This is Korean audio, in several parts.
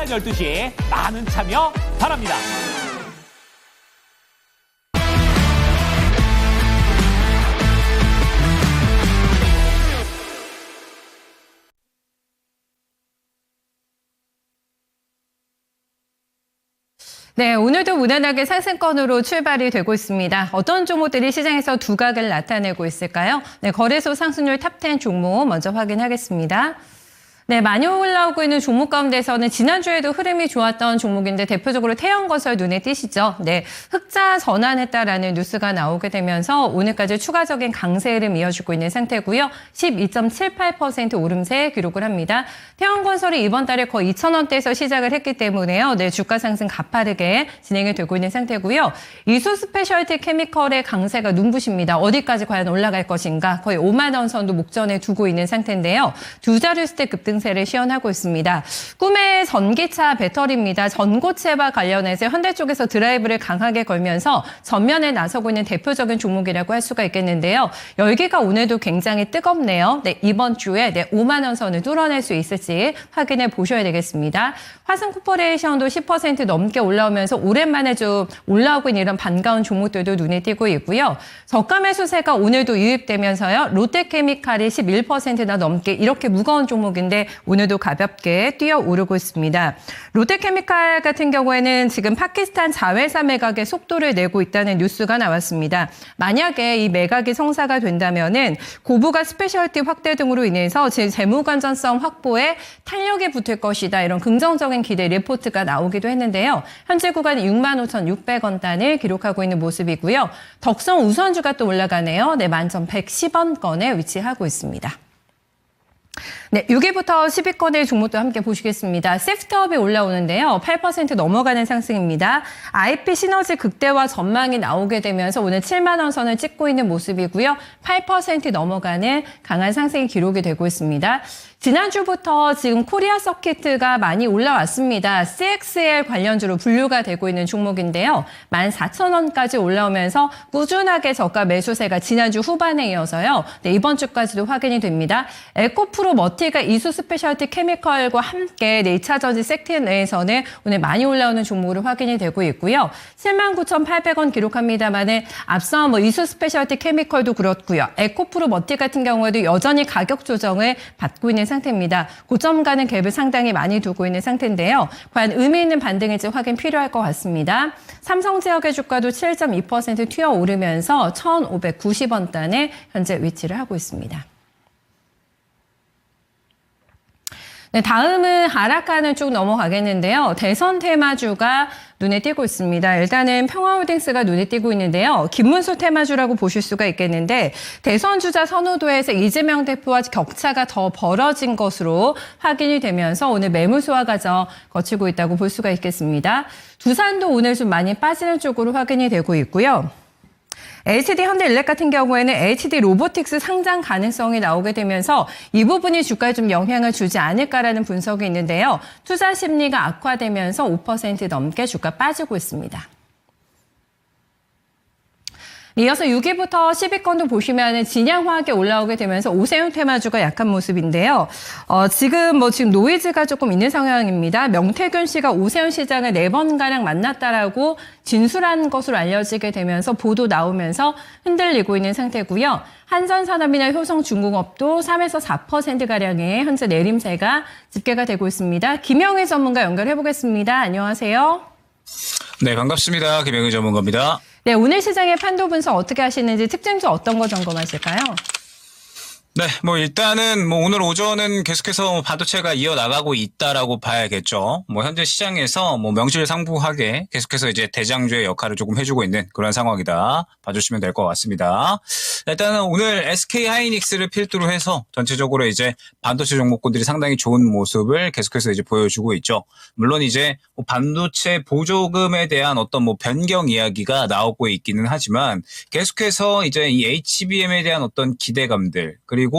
12시 많은 참여 바랍니다. 네, 오늘도 무난하게 상승권으로 출발이 되고 있습니다. 어떤 종목들이 시장에서 두각을 나타내고 있을까요? 네, 거래소 상승률 탑10 종목 먼저 확인하겠습니다. 네, 많이 올라오고 있는 종목 가운데서는 지난주에도 흐름이 좋았던 종목인데 대표적으로 태형건설 눈에 띄시죠? 네, 흑자 전환했다라는 뉴스가 나오게 되면서 오늘까지 추가적인 강세 흐름 이어지고 있는 상태고요. 12.78% 오름세 기록을 합니다. 태형건설이 이번 달에 거의 2,000원대에서 시작을 했기 때문에요. 네, 주가 상승 가파르게 진행이 되고 있는 상태고요. 이수 스페셜티 케미컬의 강세가 눈부십니다. 어디까지 과연 올라갈 것인가? 거의 5만 원 선도 목전에 두고 있는 상태인데요. 두 자릿수대 급등 세를 시현하고 있습니다. 꿈의 전기차 배터리입니다. 전고체와 관련해서 현대 쪽에서 드라이브를 강하게 걸면서 전면에 나서고 있는 대표적인 종목이라고 할 수가 있겠는데요. 열기가 오늘도 굉장히 뜨겁네요. 네, 이번 주에 5만 원 선을 뚫어낼 수 있을지 확인해 보셔야 되겠습니다. 화성 코퍼레이션도 10% 넘게 올라오면서 오랜만에 좀 올라오고 있는 이런 반가운 종목들도 눈에 띄고 있고요. 저가 매수세가 오늘도 유입되면서요. 롯데케미칼이 11%나 넘게 이렇게 무거운 종목인데 오늘도 가볍게 뛰어오르고 있습니다. 롯데케미칼 같은 경우에는 지금 파키스탄 자회사 매각에 속도를 내고 있다는 뉴스가 나왔습니다. 만약에 이 매각이 성사가 된다면은 고부가 스페셜티 확대 등으로 인해서 재무 건전성 확보에 탄력이 붙을 것이다. 이런 긍정적인 기대 리포트가 나오기도 했는데요. 현재 구간 65,600원 단을 기록하고 있는 모습이고요. 덕성 우선주가 또 올라가네요. 네, 만점 110원권에 위치하고 있습니다. 네, 6위부터 10위권의 종목도 함께 보시겠습니다. 세프트업이 올라오는데요. 8% 넘어가는 상승입니다. IP 시너지 극대화 전망이 나오게 되면서 오늘 7만 원 선을 찍고 있는 모습이고요. 8% 넘어가는 강한 상승이 기록이 되고 있습니다. 지난주부터 지금 코리아 서킷가 많이 올라왔습니다. CXL 관련주로 분류가 되고 있는 종목인데요. 14,000원까지 올라오면서 꾸준하게 저가 매수세가 지난주 후반에 이어서요. 네, 이번 주까지도 확인이 됩니다. 에코프로 머티가 이수 스페셜티 케미컬과 함께 2차전지 섹터 내에서는 오늘 많이 올라오는 종목으로 확인이 되고 있고요. 79,800원 기록합니다만은 앞서 이수 스페셜티 케미컬도 그렇고요. 에코프로 머티 같은 경우에도 여전히 가격 조정을 받고 있는 상태입니다. 고점가는 갭을 상당히 많이 두고 있는 상태인데요. 과연 의미 있는 반등일지 확인 필요할 것 같습니다. 삼성제약의 주가도 7.2% 튀어오르면서 1,590원 단에 현재 위치를 하고 있습니다. 네, 다음은 하락가는 쭉 넘어가겠는데요. 대선 테마주가 눈에 띄고 있습니다. 일단은 평화홀딩스가 눈에 띄고 있는데요. 김문수 테마주라고 보실 수가 있겠는데 대선 주자 선호도에서 이재명 대표와 격차가 더 벌어진 것으로 확인이 되면서 오늘 매물 소화 과정 거치고 있다고 볼 수가 있겠습니다. 두산도 오늘 좀 많이 빠지는 쪽으로 확인이 되고 있고요. HD 현대일렉 같은 경우에는 HD 로보틱스 상장 가능성이 나오게 되면서 이 부분이 주가에 좀 영향을 주지 않을까라는 분석이 있는데요. 투자 심리가 악화되면서 5% 넘게 주가 빠지고 있습니다. 이어서 6위부터 10위권도 보시면 진양화학이 올라오게 되면서 오세훈 테마주가 약한 모습인데요. 지금 노이즈가 조금 있는 상황입니다. 명태균 씨가 오세훈 시장을 4번가량 만났다라고 진술한 것으로 알려지게 되면서 보도 나오면서 흔들리고 있는 상태고요. 한전산업이나 효성중공업도 3에서 4%가량의 현재 내림세가 집계가 되고 있습니다. 김영희 전문가 연결해 보겠습니다. 안녕하세요. 네, 반갑습니다. 김영희 전문가입니다. 네, 오늘 시장의 판도 분석 어떻게 하시는지 특징주 어떤 거 점검하실까요? 네, 일단은 오늘 오전은 계속해서 반도체가 이어나가고 있다라고 봐야겠죠. 현재 시장에서 명실상부하게 계속해서 이제 대장주의 역할을 조금 해주고 있는 그런 상황이다 봐주시면 될 것 같습니다. 일단은 오늘 SK 하이닉스를 필두로 해서 전체적으로 이제 반도체 종목군들이 상당히 좋은 모습을 계속해서 이제 보여주고 있죠. 물론 이제 반도체 보조금에 대한 어떤 변경 이야기가 나오고 있기는 하지만 계속해서 이제 이 HBM에 대한 어떤 기대감들 그리고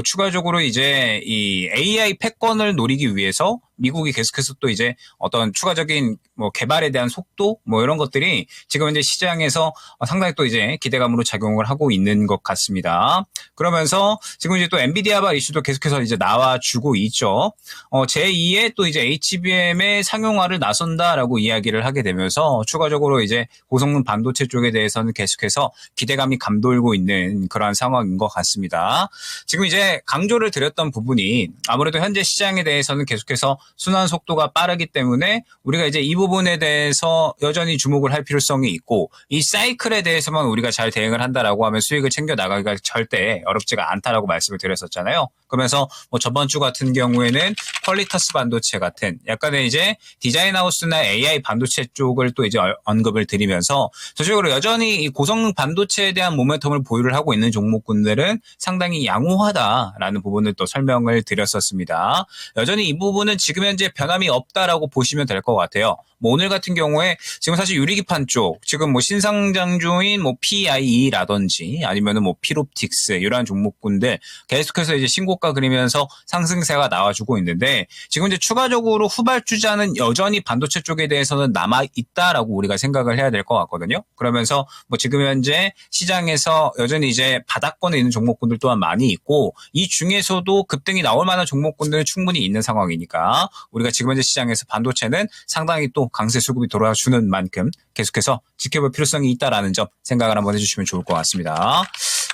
추가적으로 이제 이 AI 패권을 노리기 위해서 미국이 계속해서 또 이제 어떤 추가적인 뭐 개발에 대한 속도 뭐 이런 것들이 지금 이제 시장에서 상당히 또 이제 기대감으로 작용을 하고 있는 것 같습니다. 그러면서 지금 이제 또 엔비디아발 이슈도 계속해서 이제 나와주고 있죠. 제2의 또 이제 HBM의 상용화를 나선다라고 이야기를 하게 되면서 추가적으로 이제 고성능 반도체 쪽에 대해서는 계속해서 기대감이 감돌고 있는 그러한 상황인 것 같습니다. 지금 이제 강조를 드렸던 부분이 아무래도 현재 시장에 대해서는 계속해서 순환 속도가 빠르기 때문에 우리가 이제 이 부분에 대해서 여전히 주목을 할 필요성이 있고 이 사이클에 대해서만 우리가 잘 대응을 한다라고 하면 수익을 챙겨 나가기가 절대 어렵지가 않다라고 말씀을 드렸었잖아요. 그러면서 뭐 저번 주 같은 경우에는 퀄리터스 반도체 같은 약간의 이제 디자인 하우스나 AI 반도체 쪽을 또 이제 언급을 드리면서 전체적으로 여전히 이 고성능 반도체에 대한 모멘텀을 보유를 하고 있는 종목군들은 상당히 양호하다라는 부분을 또 설명을 드렸었습니다. 여전히 이 부분은 지금 현재 변함이 없다라고 보시면 될 것 같아요. 뭐 오늘 같은 경우에 지금 사실 유리기판 쪽 지금 뭐 신상장주인 뭐 PIE라든지 아니면은 뭐 필옵틱스 이러한 종목군들 계속해서 이제 신고가 그리면서 상승세가 나와주고 있는데 지금 이제 추가적으로 후발주자는 여전히 반도체 쪽에 대해서는 남아 있다라고 우리가 생각을 해야 될 것 같거든요. 그러면서 뭐 지금 현재 시장에서 여전히 이제 바닥권에 있는 종목군들 또한 많이 있고 이 중에서도 급등이 나올 만한 종목군들은 충분히 있는 상황이니까 우리가 지금 현재 시장에서 반도체는 상당히 또 강세 수급이 돌아주는 만큼 계속해서 지켜볼 필요성이 있다라는 점 생각을 한번 해주시면 좋을 것 같습니다.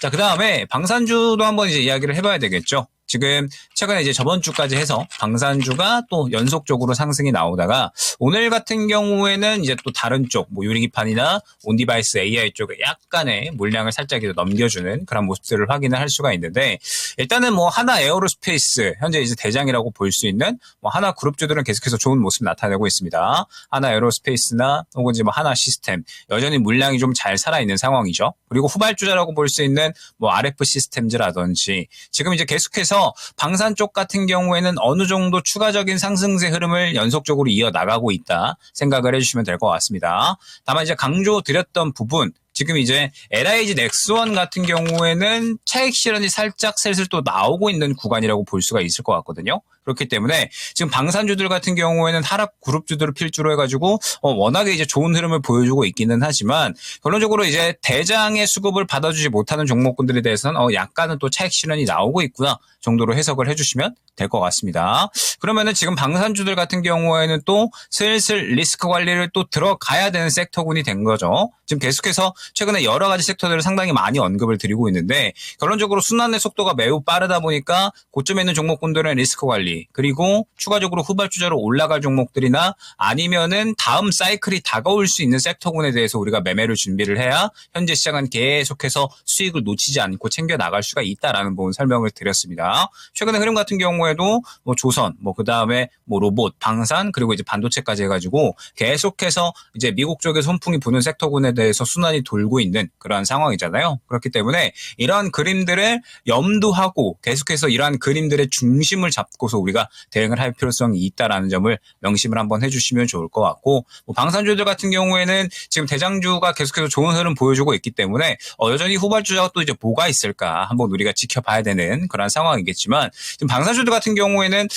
자, 그 다음에 방산주도 한번 이제 이야기를 해봐야 되겠죠. 지금 최근에 이제 저번 주까지 해서 방산주가 또 연속적으로 상승이 나오다가 오늘 같은 경우에는 이제 또 다른 쪽 뭐 유리기판이나 온디바이스 AI 쪽에 약간의 물량을 살짝 넘겨주는 그런 모습들을 확인을 할 수가 있는데 일단은 뭐 하나 에어로스페이스 현재 이제 대장이라고 볼 수 있는 뭐 하나 그룹주들은 계속해서 좋은 모습 나타내고 있습니다. 하나 에어로스페이스나 혹은 이제 뭐 하나 시스템 여전히 물량이 좀 잘 살아있는 상황이죠. 그리고 후발주자라고 볼 수 있는 뭐 RF 시스템즈라든지 지금 이제 계속해서 방산 쪽 같은 경우에는 어느 정도 추가적인 상승세 흐름을 연속적으로 이어나가고 있다 생각을 해주시면 될 것 같습니다. 다만 이제 강조 드렸던 부분 지금 이제 LIG 넥스원 같은 경우에는 차익 실현이 살짝 슬슬 또 나오고 있는 구간이라고 볼 수가 있을 것 같거든요. 그렇기 때문에 지금 방산주들 같은 경우에는 하락 그룹주들을 필두로 해가지고 워낙에 이제 좋은 흐름을 보여주고 있기는 하지만 결론적으로 이제 대장의 수급을 받아주지 못하는 종목군들에 대해서는 약간은 또 차익 실현이 나오고 있구나 정도로 해석을 해주시면 될 것 같습니다. 그러면은 지금 방산주들 같은 경우에는 또 슬슬 리스크 관리를 또 들어가야 되는 섹터군이 된 거죠. 지금 계속해서 최근에 여러 가지 섹터들을 상당히 많이 언급을 드리고 있는데 결론적으로 순환의 속도가 매우 빠르다 보니까 고점에 있는 종목군들은 리스크 관리 그리고 추가적으로 후발주자로 올라갈 종목들이나 아니면은 다음 사이클이 다가올 수 있는 섹터군에 대해서 우리가 매매를 준비를 해야 현재 시장은 계속해서 수익을 놓치지 않고 챙겨 나갈 수가 있다라는 부분 설명을 드렸습니다. 최근의 흐름 같은 경우에도 뭐 조선, 뭐 그다음에 뭐 로봇, 방산 그리고 이제 반도체까지 해가지고 계속해서 이제 미국 쪽에 선풍이 부는 섹터군에 대해서 순환이 돌고 있는 그러한 상황이잖아요. 그렇기 때문에 이러한 그림들을 염두하고 계속해서 이러한 그림들의 중심을 잡고서 우리가 대응을 할 필요성이 있다라는 점을 명심을 한번 해주시면 좋을 것 같고 뭐 방산주들 같은 경우에는 지금 대장주가 계속해서 좋은 흐름 보여주고 있기 때문에 여전히 후발주자가 또 이제 뭐가 있을까 한번 우리가 지켜봐야 되는 그런 상황이겠지만 지금 방산주들 같은 경우에는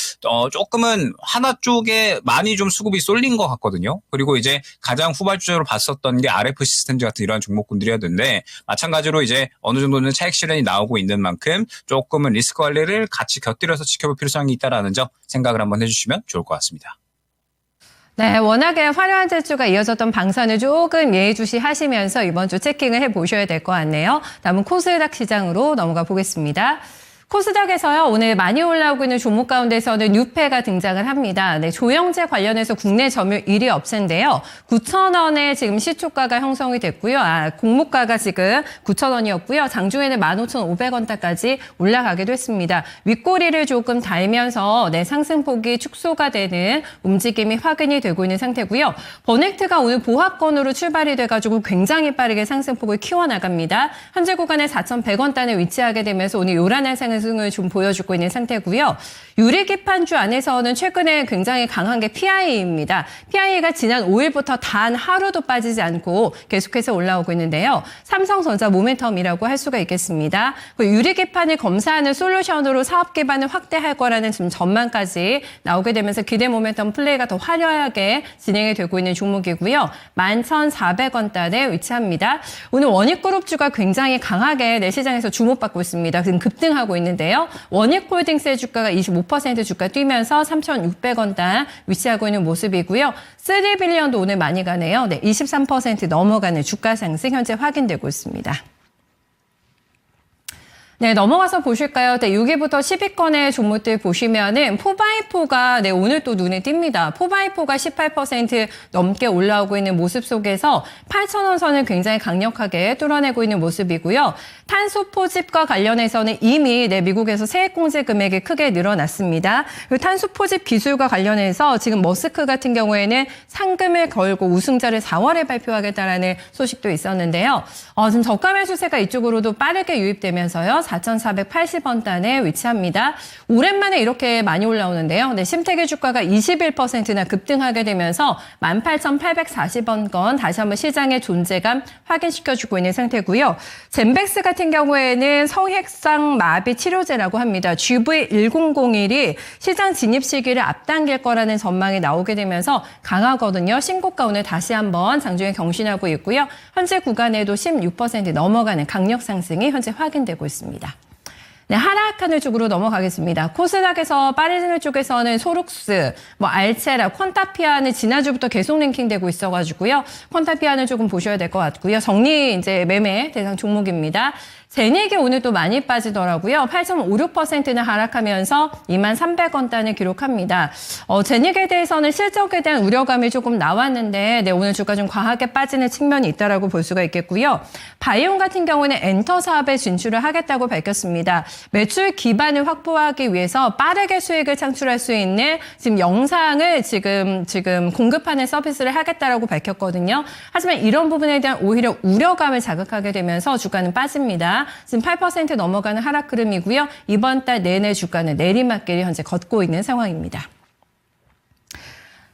조금은 하나 쪽에 많이 좀 수급이 쏠린 것 같거든요. 그리고 이제 가장 후발주자로 봤었던 게 RF 시스템즈 같은 이러한 종목군들이었는데 마찬가지로 이제 어느 정도는 차익 실현이 나오고 있는 만큼 조금은 리스크 관리를 같이 곁들여서 지켜볼 필요성이 있다라는 점 생각을 한번 해주시면 좋을 것 같습니다. 네, 워낙에 화려한 재주가 이어졌던 방산을 조금 예의주시하시면서 이번 주 체킹을 해보셔야 될 것 같네요. 다음은 코스닥 시장으로 넘어가 보겠습니다. 코스닥에서요, 오늘 많이 올라오고 있는 종목 가운데서는 뉴페가 등장을 합니다. 네, 조영제 관련해서 국내 점유율 1위 업체인데요. 9,000원에 지금 시초가가 형성이 됐고요. 공모가가 지금 9,000원이었고요. 장중에는 15,500원대까지 올라가기도 했습니다. 윗꼬리를 조금 달면서 네, 상승폭이 축소가 되는 움직임이 확인이 되고 있는 상태고요. 버넥트가 오늘 보합권으로 출발이 돼가지고 굉장히 빠르게 상승폭을 키워나갑니다. 현재 구간에 4,100원단에 위치하게 되면서 오늘 요란한 상승 상승을 좀 보여주고 있는 상태고요. 유리기판주 안에서는 최근에 굉장히 강한 게 PI입니다. PI가 지난 5일부터 단 하루도 빠지지 않고 계속해서 올라오고 있는데요. 삼성전자 모멘텀이라고 할 수가 있겠습니다. 유리기판을 검사하는 솔루션으로 사업 기반을 확대할 거라는 지금 전망까지 나오게 되면서 기대 모멘텀 플레이가 더 화려하게 진행이 되고 있는 종목이고요. 11,400원단에 위치합니다. 오늘 원익그룹주가 굉장히 강하게 내 시장에서 주목받고 있습니다. 지금 급등하고 있는데요. 원익홀딩스의 주가가 25% 주가 뛰면서 3,600원단 위치하고 있는 모습이고요. 3빌리언도 오늘 많이 가네요. 네, 23% 넘어가는 주가 상승 현재 확인되고 있습니다. 네, 넘어가서 보실까요? 네, 6위부터 10위권의 종목들 보시면은 4x4가 오늘 또 눈에 띕니다. 4x4가 18% 넘게 올라오고 있는 모습 속에서 8,000원 선을 굉장히 강력하게 뚫어내고 있는 모습이고요. 탄소 포집과 관련해서는 이미 미국에서 세액 공제 금액이 크게 늘어났습니다. 탄소 포집 기술과 관련해서 지금 머스크 같은 경우에는 상금을 걸고 우승자를 4월에 발표하겠다라는 소식도 있었는데요. 지금 저가 매수세가 이쪽으로도 빠르게 유입되면서요. 4,480원단에 위치합니다. 오랜만에 이렇게 많이 올라오는데요. 네, 심택의 주가가 21%나 급등하게 되면서 18,840원권 다시 한번 시장의 존재감 확인시켜주고 있는 상태고요. 젠백스 같은 경우에는 성핵상 마비 치료제라고 합니다. GV1001이 시장 진입 시기를 앞당길 거라는 전망이 나오게 되면서 강하거든요. 신고가 오늘 다시 한번 장중에 경신하고 있고요. 현재 구간에도 16% 넘어가는 강력 상승이 현재 확인되고 있습니다. 네, 하락하는 쪽으로 넘어가겠습니다. 코스닥에서 빠르는 쪽에서는 소룩스, 알체라, 퀀타피아는 지난주부터 계속 랭킹되고 있어가지고요. 퀀타피아는 조금 보셔야 될 것 같고요. 정리 매매 대상 종목입니다. 제닉이 오늘 또 많이 빠지더라고요. 8.56%는 하락하면서 23,300원단을 기록합니다. 제닉에 대해서는 실적에 대한 우려감이 조금 나왔는데 오늘 주가 좀 과하게 빠지는 측면이 있다라고 볼 수가 있겠고요. 바이온 같은 경우는 엔터 사업에 진출을 하겠다고 밝혔습니다. 매출 기반을 확보하기 위해서 빠르게 수익을 창출할 수 있는 지금 영상을 지금 공급하는 서비스를 하겠다라고 밝혔거든요. 하지만 이런 부분에 대한 오히려 우려감을 자극하게 되면서 주가는 빠집니다. 지금 8% 넘어가는 하락 흐름이고요. 이번 달 내내 주가는 내리막길을 현재 걷고 있는 상황입니다.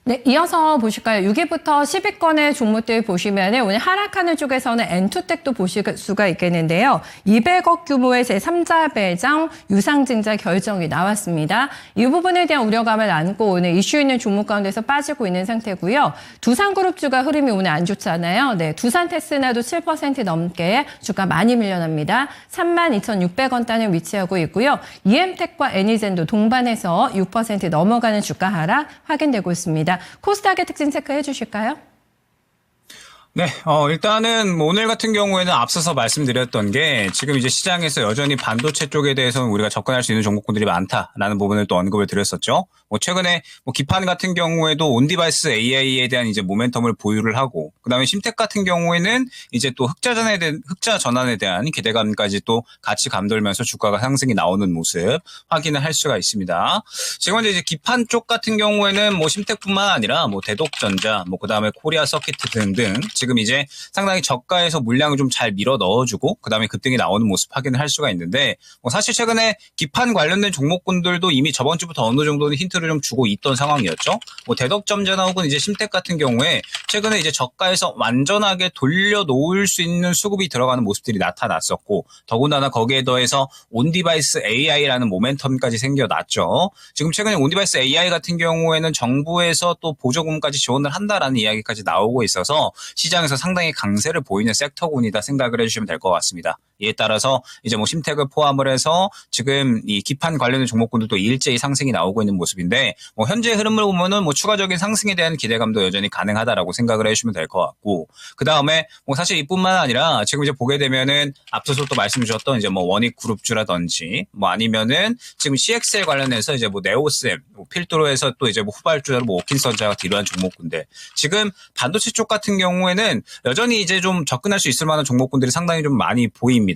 네, 이어서 보실까요? 6위부터 10위권의 종목들 보시면 오늘 하락하는 쪽에서는 엔투텍도 보실 수가 있겠는데요. 200억 규모의 제3자 배당 유상증자 결정이 나왔습니다. 이 부분에 대한 우려감을 안고 오늘 이슈 있는 종목 가운데서 빠지고 있는 상태고요. 두산그룹주가 흐름이 오늘 안 좋잖아요. 네, 두산테스나도 7% 넘게 주가 많이 밀려납니다. 32,600원단에 위치하고 있고요. EM텍과 애니젠도 동반해서 6% 넘어가는 주가 하락 확인되고 있습니다. 코스닥의 특징 체크해 주실까요? 네, 일단은 오늘 같은 경우에는 앞서서 말씀드렸던 게 지금 이제 시장에서 여전히 반도체 쪽에 대해서는 우리가 접근할 수 있는 종목군들이 많다라는 부분을 또 언급을 드렸었죠. 최근에 기판 같은 경우에도 온디바이스 AI에 대한 이제 모멘텀을 보유를 하고, 그다음에 심텍 같은 경우에는 이제 또 흑자 전환에 대한 기대감까지 또 같이 감돌면서 주가가 상승이 나오는 모습 확인을 할 수가 있습니다. 지금 이제 기판 쪽 같은 경우에는 심텍뿐만 아니라 대독전자, 그다음에 코리아 서키트 등등 지금 이제 상당히 저가에서 물량을 좀 잘 밀어 넣어주고 그다음에 급등이 나오는 모습 확인을 할 수가 있는데 사실 최근에 기판 관련된 종목군들도 이미 저번 주부터 어느 정도는 힌트를 좀 주고 있던 상황이었죠. 대덕점자나 혹은 이제 심텍 같은 경우에 최근에 이제 저가에서 완전하게 돌려놓을 수 있는 수급이 들어가는 모습들이 나타났었고, 더군다나 거기에 더해서 온디바이스 AI라는 모멘텀까지 생겨났죠. 지금 최근에 온디바이스 AI 같은 경우에는 정부에서 또 보조금까지 지원을 한다라는 이야기까지 나오고 있어서 시장에서 상당히 강세를 보이는 섹터군이다 생각을 해주시면 될 것 같습니다. 이에 따라서 이제 심텍을 포함을 해서 지금 이 기판 관련된 종목군들도 일제히 상승이 나오고 있는 모습인데 현재 흐름을 보면은 추가적인 상승에 대한 기대감도 여전히 가능하다라고 생각을 해주시면 될 것 같고, 그 다음에 사실 이뿐만 아니라 지금 이제 보게 되면은 앞서서 또 말씀 주셨던 이제 원익그룹주라든지 아니면은 지금 CXL 관련해서 이제 네오셈, 필두로에서 또 이제 후발주자로 오킨선자 같은 이러한 종목군들, 지금 반도체 쪽 같은 경우에는 여전히 이제 좀 접근할 수 있을 만한 종목군들이 상당히 좀 많이 보입니다.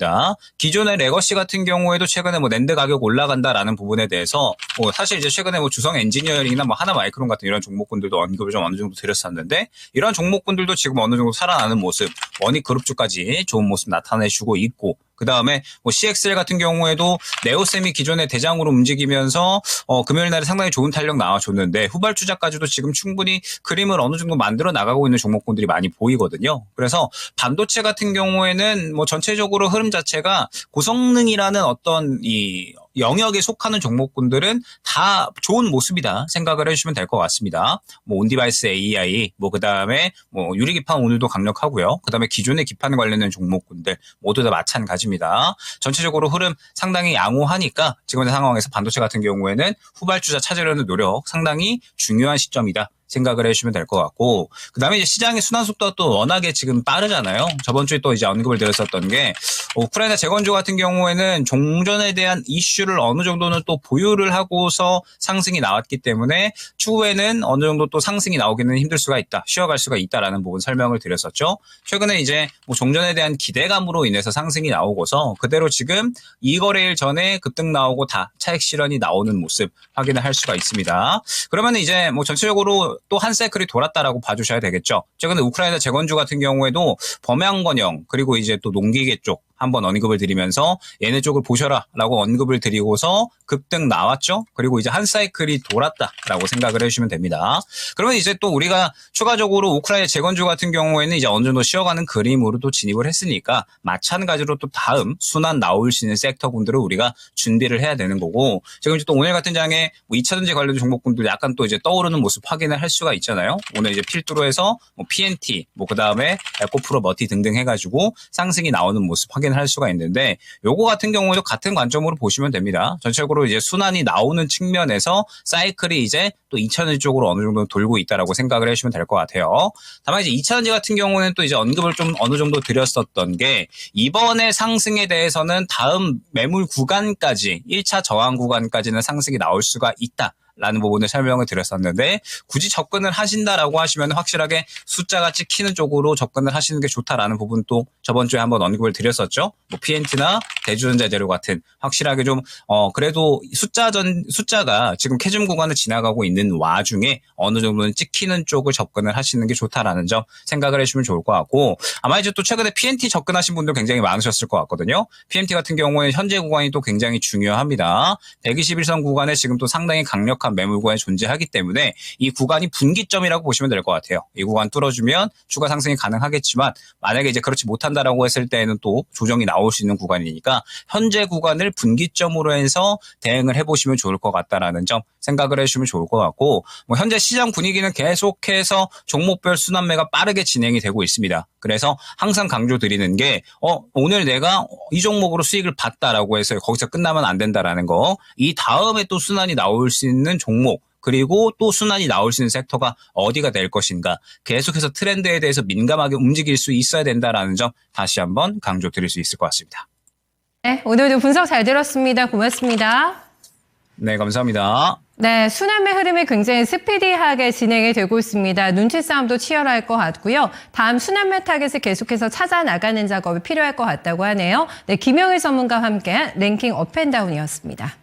기존의 레거시 같은 경우에도 최근에 낸드 가격 올라간다라는 부분에 대해서 사실 이제 최근에 주성 엔지니어링이나 하나 마이크론 같은 이런 종목군들도 언급을 좀 어느 정도 드렸었는데, 이런 종목군들도 지금 어느 정도 살아나는 모습, 원익그룹주까지 좋은 모습 나타내주고 있고, 그 다음에 뭐 CXL 같은 경우에도 네오셈이 기존의 대장으로 움직이면서 금요일 날에 상당히 좋은 탄력 나와줬는데 후발주자까지도 지금 충분히 그림을 어느 정도 만들어 나가고 있는 종목군들이 많이 보이거든요. 그래서 반도체 같은 경우에는 뭐 전체적으로 흐름 자체가 고성능이라는 어떤 이 영역에 속하는 종목군들은 다 좋은 모습이다 생각을 해주시면 될 것 같습니다. 뭐 온디바이스 AI, 뭐 그다음에 뭐 유리기판 오늘도 강력하고요. 그다음에 기존의 기판 관련된 종목군들 모두 다 마찬가지입니다. 전체적으로 흐름 상당히 양호하니까 지금의 상황에서 반도체 같은 경우에는 후발주자 찾으려는 노력 상당히 중요한 시점이다. 생각을 해주시면 될 것 같고, 그 다음에 이제 시장의 순환 속도가 또 워낙에 지금 빠르잖아요. 저번 주에 또 이제 언급을 드렸었던 게, 우크라이나 재건조 같은 경우에는 종전에 대한 이슈를 어느 정도는 또 보유를 하고서 상승이 나왔기 때문에 추후에는 어느 정도 또 상승이 나오기는 힘들 수가 있다. 쉬어갈 수가 있다라는 부분 설명을 드렸었죠. 최근에 이제 뭐 종전에 대한 기대감으로 인해서 상승이 나오고서 그대로 지금 2거래일 전에 급등 나오고 다 차익 실현이 나오는 모습 확인을 할 수가 있습니다. 그러면 이제 뭐 전체적으로 또 한 사이클이 돌았다라고 봐주셔야 되겠죠. 최근에 우크라이나 재건조 같은 경우에도 범양건영 그리고 이제 또 농기계 쪽 한번 언급을 드리면서 얘네 쪽을 보셔라라고 언급을 드리고서 급등 나왔죠. 그리고 이제 한 사이클이 돌았다라고 생각을 해주시면 됩니다. 그러면 이제 또 우리가 추가적으로 우크라이나 재건조 같은 경우에는 이제 어느 정도 쉬어가는 그림으로 또 진입을 했으니까 마찬가지로 또 다음 순환 나올 수 있는 섹터군들을 우리가 준비를 해야 되는 거고, 지금 이제 또 오늘 같은 장에 뭐 2차전지 관련 종목군들 약간 또 이제 떠오르는 모습 확인을 할 수가 있잖아요. 오늘 이제 필두로 해서 뭐 PNT, 뭐 그 다음에 에코프로 머티 등등 해가지고 상승이 나오는 모습 확인을 할 수가 있는데, 요거 같은 경우에도 같은 관점으로 보시면 됩니다. 전체적으로 이제 순환이 나오는 측면에서 사이클이 이제 또 2차전지 쪽으로 어느 정도 돌고 있다라고 생각을 해주시면 될 것 같아요. 다만 이제 2차전지 같은 경우는 또 이제 언급을 좀 어느 정도 드렸었던 게, 이번에 상승에 대해서는 다음 매물 구간까지 1차 저항 구간까지는 상승이 나올 수가 있다. 라는 부분을 설명을 드렸었는데, 굳이 접근을 하신다라고 하시면 확실하게 숫자가 찍히는 쪽으로 접근을 하시는 게 좋다라는 부분도 저번 주에 한번 언급을 드렸었죠. 뭐 PNT나 대주전자재료 같은 확실하게 좀 그래도 숫자가 지금 캐즘 구간을 지나가고 있는 와중에 어느 정도는 찍히는 쪽을 접근을 하시는 게 좋다라는 점 생각을 해주시면 좋을 것 같고, 아마 이제 또 최근에 PNT 접근하신 분들 굉장히 많으셨을 것 같거든요. PNT 같은 경우에는 현재 구간이 또 굉장히 중요합니다. 121선 구간에 지금 또 상당히 강력한 매물 구간이 존재하기 때문에 이 구간이 분기점이라고 보시면 될 것 같아요. 이 구간 뚫어주면 추가 상승이 가능하겠지만, 만약에 이제 그렇지 못한다라고 했을 때는 또 조정이 나올 수 있는 구간이니까 현재 구간을 분기점으로 해서 대응을 해보시면 좋을 것 같다라는 점 생각을 해주시면 좋을 것 같고, 뭐 현재 시장 분위기는 계속해서 종목별 순환매가 빠르게 진행이 되고 있습니다. 그래서 항상 강조드리는 게 오늘 내가 이 종목으로 수익을 봤다라고 해서 거기서 끝나면 안 된다라는 거, 이 다음에 또 순환이 나올 수 있는 종목, 그리고 또 순환이 나올 수 있는 섹터가 어디가 될 것인가, 계속해서 트렌드에 대해서 민감하게 움직일 수 있어야 된다라는 점 다시 한번 강조드릴 수 있을 것 같습니다. 네, 오늘도 분석 잘 들었습니다. 고맙습니다. 네, 감사합니다. 네, 순환매 흐름이 굉장히 스피디하게 진행이 되고 있습니다. 눈치 싸움도 치열할 것 같고요. 다음 순환매 타겟을 계속해서 찾아 나가는 작업이 필요할 것 같다고 하네요. 네, 김영일 전문가와 함께 랭킹 업앤다운이었습니다.